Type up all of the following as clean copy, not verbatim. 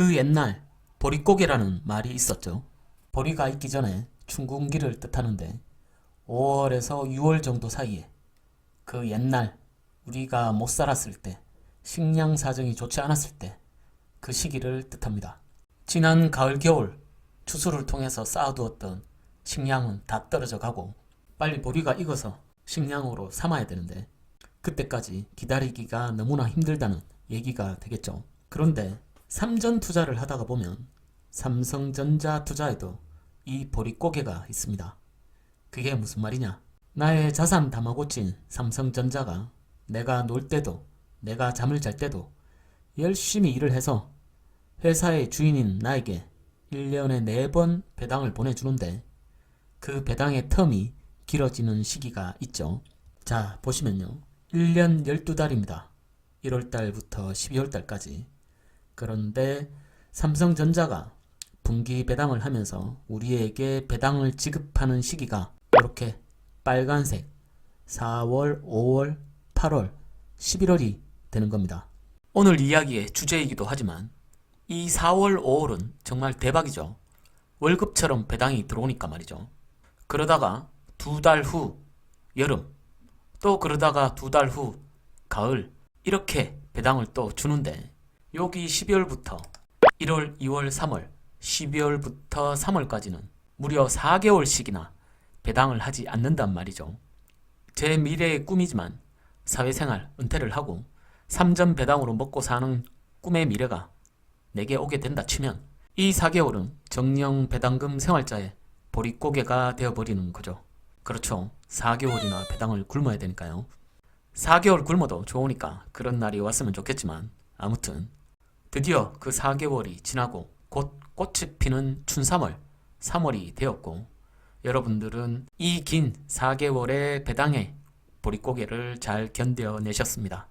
그 옛날 보릿고개라는 말이 있었죠. 보리가 있기 전에 춘궁기를 뜻하는데 5월에서 6월 정도 사이에 그 옛날 우리가 못 살았을 때, 식량 사정이 좋지 않았을 때 그 시기를 뜻합니다. 지난 가을 겨울 추수를 통해서 쌓아두었던 식량은 다 떨어져 가고 빨리 보리가 익어서 식량으로 삼아야 되는데 그때까지 기다리기가 너무나 힘들다는 얘기가 되겠죠. 그런데 삼전 투자를 하다가 보면 삼성전자 투자에도 이 보릿고개가 있습니다. 그게 무슨 말이냐? 나의 자산 다마고치인 삼성전자가 내가 놀 때도 내가 잠을 잘 때도 열심히 일을 해서 회사의 주인인 나에게 1년에 4번 배당을 보내주는데 그 배당의 텀이 길어지는 시기가 있죠. 자, 보시면요. 1년 12달입니다. 1월달부터 12월달까지. 그런데 삼성전자가 분기 배당을 하면서 우리에게 배당을 지급하는 시기가 이렇게 빨간색 4월, 5월, 8월, 11월이 되는 겁니다. 오늘 이야기의 주제이기도 하지만 이 4월, 5월은 정말 대박이죠. 월급처럼 배당이 들어오니까 말이죠. 그러다가 2달 후 여름, 또 그러다가 2달 후 가을, 이렇게 배당을 또 주는데 여기 12월부터 1월, 2월, 3월, 12월부터 3월까지는 무려 4개월씩이나 배당을 하지 않는단 말이죠. 제 미래의 꿈이지만 사회생활 은퇴를 하고 3전 배당으로 먹고 사는 꿈의 미래가 내게 오게 된다 치면 이 4개월은 정령 배당금 생활자의 보릿고개가 되어버리는 거죠. 그렇죠. 4개월이나 배당을 굶어야 되니까요. 4개월 굶어도 좋으니까 그런 날이 왔으면 좋겠지만 아무튼 드디어 그 4개월이 지나고 곧 꽃이 피는 춘3월, 3월이 되었고 여러분들은 이 긴 4개월의 배당의 보릿고개를 잘 견뎌내셨습니다.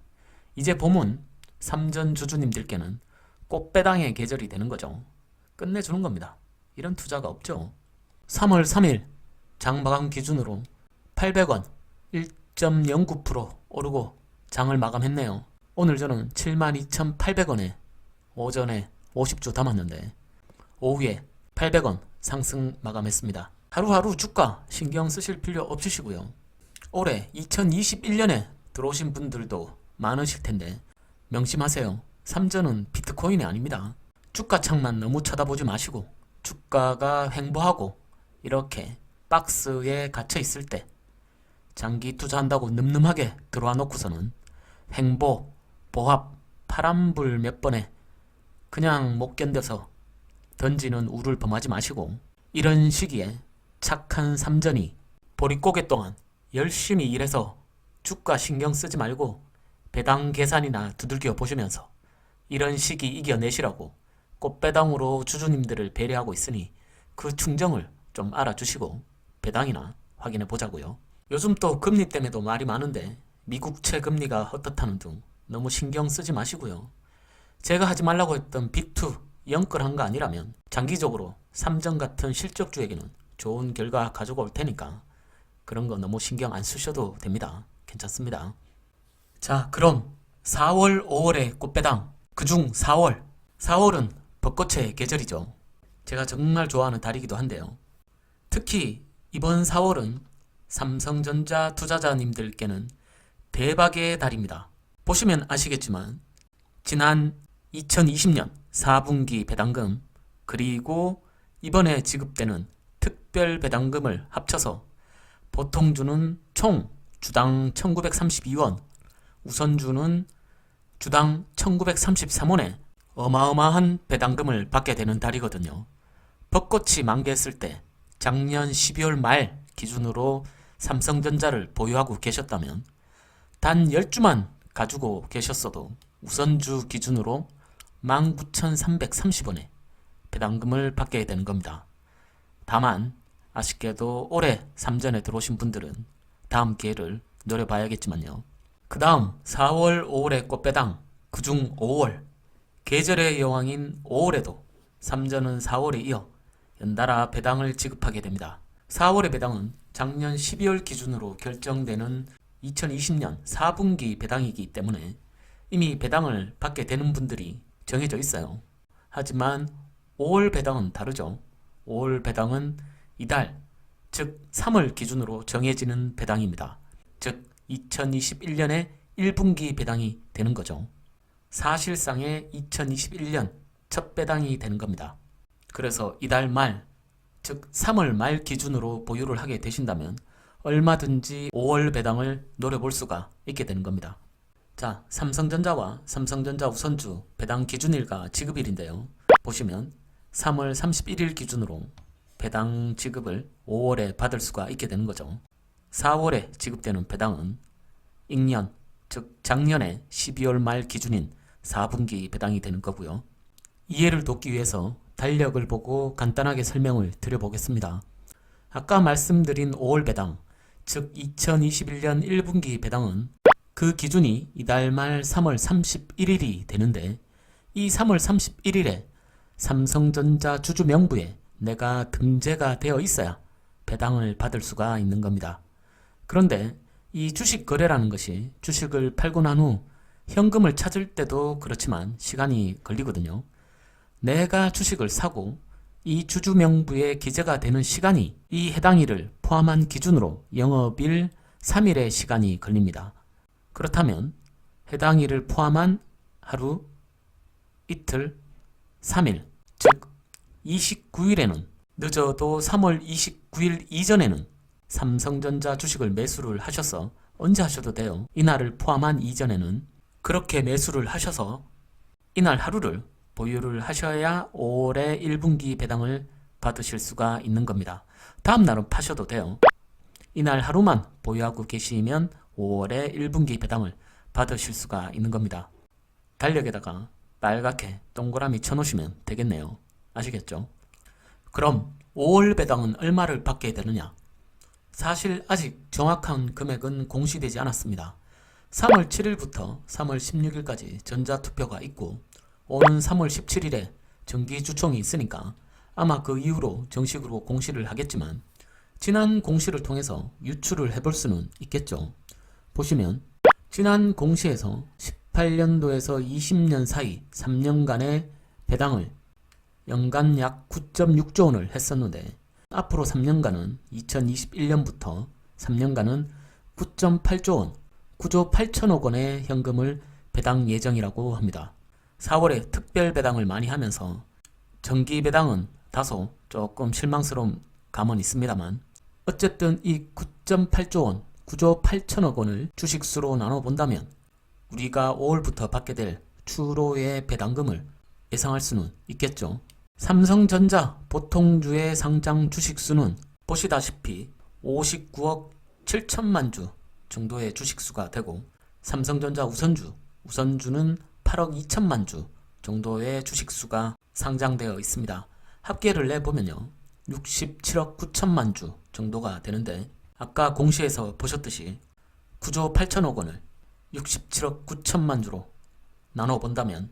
이제 봄은 삼전 주주님들께는 꽃배당의 계절이 되는 거죠. 끝내주는 겁니다. 이런 투자가 없죠. 3월 3일 장 마감 기준으로 800원 1.09% 오르고 장을 마감했네요. 오늘 저는 72,800원에 오전에 50주 담았는데 오후에 800원 상승 마감했습니다. 하루하루 주가 신경 쓰실 필요 없으시고요. 올해 2021년에 들어오신 분들도 많으실 텐데 명심하세요. 삼전은 비트코인이 아닙니다. 주가창만 너무 쳐다보지 마시고 주가가 횡보하고 이렇게 박스에 갇혀 있을 때 장기 투자한다고 늠름하게 들어와 놓고서는 횡보, 보합, 파란불 몇 번에 그냥 못 견뎌서 던지는 우를 범하지 마시고 이런 시기에 착한 삼전이 보릿고개 동안 열심히 일해서 주가 신경 쓰지 말고 배당 계산이나 두들겨 보시면서 이런 시기 이겨내시라고 꽃배당으로 주주님들을 배려하고 있으니 그 충정을 좀 알아주시고 배당이나 확인해 보자고요. 요즘 또 금리 때문에도 말이 많은데 미국채 금리가 어떻다는 등 너무 신경 쓰지 마시고요. 제가 하지 말라고 했던 비투 영끌한 거 아니라면 장기적으로 삼전 같은 실적주에게는 좋은 결과 가지고 올 테니까 그런 거 너무 신경 안 쓰셔도 됩니다. 괜찮습니다. 자, 그럼 4월, 5월의 꽃배당, 그중 4월. 4월은 벚꽃의 계절이죠. 제가 정말 좋아하는 달이기도 한데요. 특히 이번 4월은 삼성전자 투자자님들께는 대박의 달입니다. 보시면 아시겠지만 지난 2020년 4분기 배당금 그리고 이번에 지급되는 특별 배당금을 합쳐서 보통 주는 총 주당 1932원, 우선주는 주당 1933원에 어마어마한 배당금을 받게 되는 달이거든요. 벚꽃이 만개했을 때 작년 12월 말 기준으로 삼성전자를 보유하고 계셨다면 단 10주만 가지고 계셨어도 우선주 기준으로 19,330원에 배당금을 받게 되는 겁니다. 다만 아쉽게도 올해 삼전에 들어오신 분들은 다음 기회를 노려봐야겠지만요. 그 다음 4월, 5월의 꽃배당, 그중 5월, 계절의 여왕인 5월에도 삼전은 4월에 이어 연달아 배당을 지급하게 됩니다. 4월의 배당은 작년 12월 기준으로 결정되는 2020년 4분기 배당이기 때문에 이미 배당을 받게 되는 분들이 정해져 있어요. 하지만 5월 배당은 다르죠. 5월 배당은 이달, 즉 3월 기준으로 정해지는 배당입니다. 즉 2021년에 1분기 배당이 되는 거죠. 사실상의 2021년 첫 배당이 되는 겁니다. 그래서 이달 말, 즉 3월 말 기준으로 보유를 하게 되신다면 얼마든지 5월 배당을 노려볼 수가 있게 되는 겁니다. 자, 삼성전자와 삼성전자 우선주 배당 기준일과 지급일인데요. 보시면 3월 31일 기준으로 배당 지급을 5월에 받을 수가 있게 되는 거죠. 4월에 지급되는 배당은 익년, 즉 작년에 12월 말 기준인 4분기 배당이 되는 거고요. 이해를 돕기 위해서 달력을 보고 간단하게 설명을 드려보겠습니다. 아까 말씀드린 5월 배당, 즉 2021년 1분기 배당은 그 기준이 이달 말 3월 31일이 되는데, 이 3월 31일에 삼성전자 주주 명부에 내가 등재가 되어 있어야 배당을 받을 수가 있는 겁니다. 그런데 이 주식 거래라는 것이 주식을 팔고 난 후 현금을 찾을 때도 그렇지만 시간이 걸리거든요. 내가 주식을 사고 이 주주 명부에 기재가 되는 시간이 이 해당일을 포함한 기준으로 영업일 3일의 시간이 걸립니다. 그렇다면 해당일을 포함한 하루, 이틀, 3일, 즉 29일에는 늦어도 3월 29일 이전에는 삼성전자 주식을 매수를 하셔서, 언제 하셔도 돼요. 이날을 포함한 이전에는 그렇게 매수를 하셔서 이날 하루를 보유를 하셔야 5월의 1분기 배당을 받으실 수가 있는 겁니다. 다음 날은 파셔도 돼요. 이날 하루만 보유하고 계시면 5월의 1분기 배당을 받으실 수가 있는 겁니다. 달력에다가 빨갛게 동그라미 쳐놓으시면 되겠네요. 아시겠죠? 그럼 5월 배당은 얼마를 받게 되느냐? 사실 아직 정확한 금액은 공시되지 않았습니다. 3월 7일부터 3월 16일까지 전자투표가 있고 오는 3월 17일에 정기주총이 있으니까 아마 그 이후로 정식으로 공시를 하겠지만, 지난 공시를 통해서 유추를 해볼 수는 있겠죠. 보시면 지난 공시에서 18년도에서 20년 사이 3년간의 배당을 연간 약 9.6조 원을 했었는데, 앞으로 3년간은 2021년부터 3년간은 9.8조 원, 9조 8천억 원의 현금을 배당 예정이라고 합니다. 4월에 특별 배당을 많이 하면서 정기 배당은 다소 조금 실망스러운 감은 있습니다만, 어쨌든 이 9.8조 원, 9조 8천억 원을 주식수로 나눠본다면 우리가 5월부터 받게 될 추후로의 배당금을 예상할 수는 있겠죠. 삼성전자 보통주의 상장 주식수는 보시다시피 59억 7천만 주 정도의 주식수가 되고, 삼성전자 우선주는 8억 2천만 주 정도의 주식수가 상장되어 있습니다. 합계를 내보면요 67억 9천만 주 정도가 되는데, 아까 공시에서 보셨듯이 9조 8천억 원을 67억 9천만 주로 나눠본다면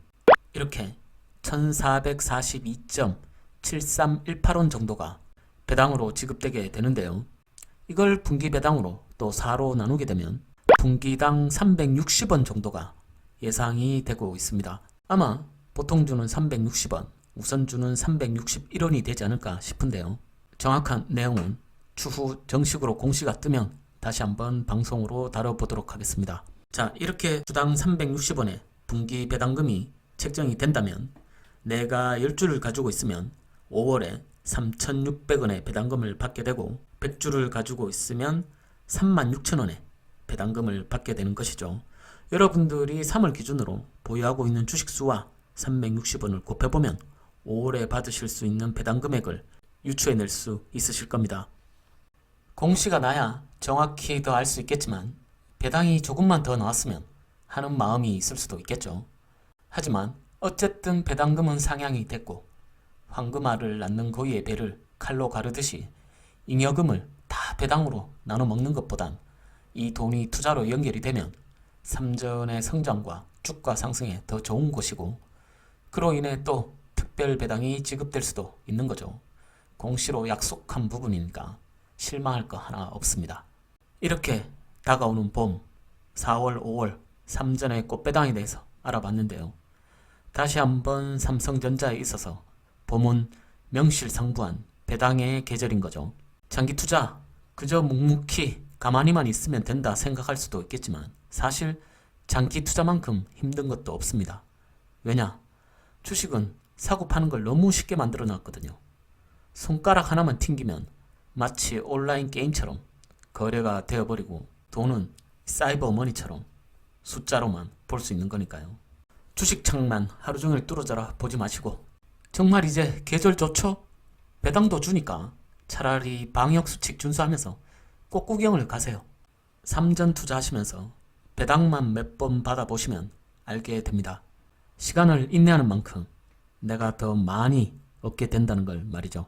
이렇게 1442.7318원 정도가 배당으로 지급되게 되는데요. 이걸 분기 배당으로 또 4로 나누게 되면 분기당 360원 정도가 예상이 되고 있습니다. 아마 보통주는 360원, 우선주는 361원이 되지 않을까 싶은데요. 정확한 내용은 추후 정식으로 공시가 뜨면 다시 한번 방송으로 다뤄보도록 하겠습니다. 자, 이렇게 주당 360원의 분기 배당금이 책정이 된다면 내가 10주를 가지고 있으면 5월에 3,600원의 배당금을 받게 되고, 100주를 가지고 있으면 36,000원의 배당금을 받게 되는 것이죠. 여러분들이 3월 기준으로 보유하고 있는 주식수와 360원을 곱해보면 5월에 받으실 수 있는 배당 금액을 유추해낼 수 있으실 겁니다. 공시가 나야 정확히 더 알 수 있겠지만 배당이 조금만 더 나왔으면 하는 마음이 있을 수도 있겠죠. 하지만 어쨌든 배당금은 상향이 됐고, 황금알을 낳는 고이의 배를 칼로 가르듯이 잉여금을 다 배당으로 나눠 먹는 것보단 이 돈이 투자로 연결이 되면 삼전의 성장과 주가 상승에 더 좋은 것이고, 그로 인해 또 특별 배당이 지급될 수도 있는 거죠. 공시로 약속한 부분이니까 실망할 거 하나 없습니다. 이렇게 다가오는 봄, 4월, 5월 3전의 꽃배당에 대해서 알아봤는데요. 다시 한번 삼성전자에 있어서 봄은 명실상부한 배당의 계절인 거죠. 장기 투자, 그저 묵묵히 가만히만 있으면 된다 생각할 수도 있겠지만 사실 장기 투자만큼 힘든 것도 없습니다. 왜냐? 주식은 사고 파는 걸 너무 쉽게 만들어 놨거든요. 손가락 하나만 튕기면 마치 온라인 게임처럼 거래가 되어버리고 돈은 사이버 머니처럼 숫자로만 볼 수 있는 거니까요. 주식창만 하루 종일 뚫어져라 보지 마시고 정말 이제 계절 좋죠? 배당도 주니까 차라리 방역수칙 준수하면서 꼭 구경을 가세요. 삼전 투자하시면서 배당만 몇 번 받아보시면 알게 됩니다. 시간을 인내하는 만큼 내가 더 많이 얻게 된다는 걸 말이죠.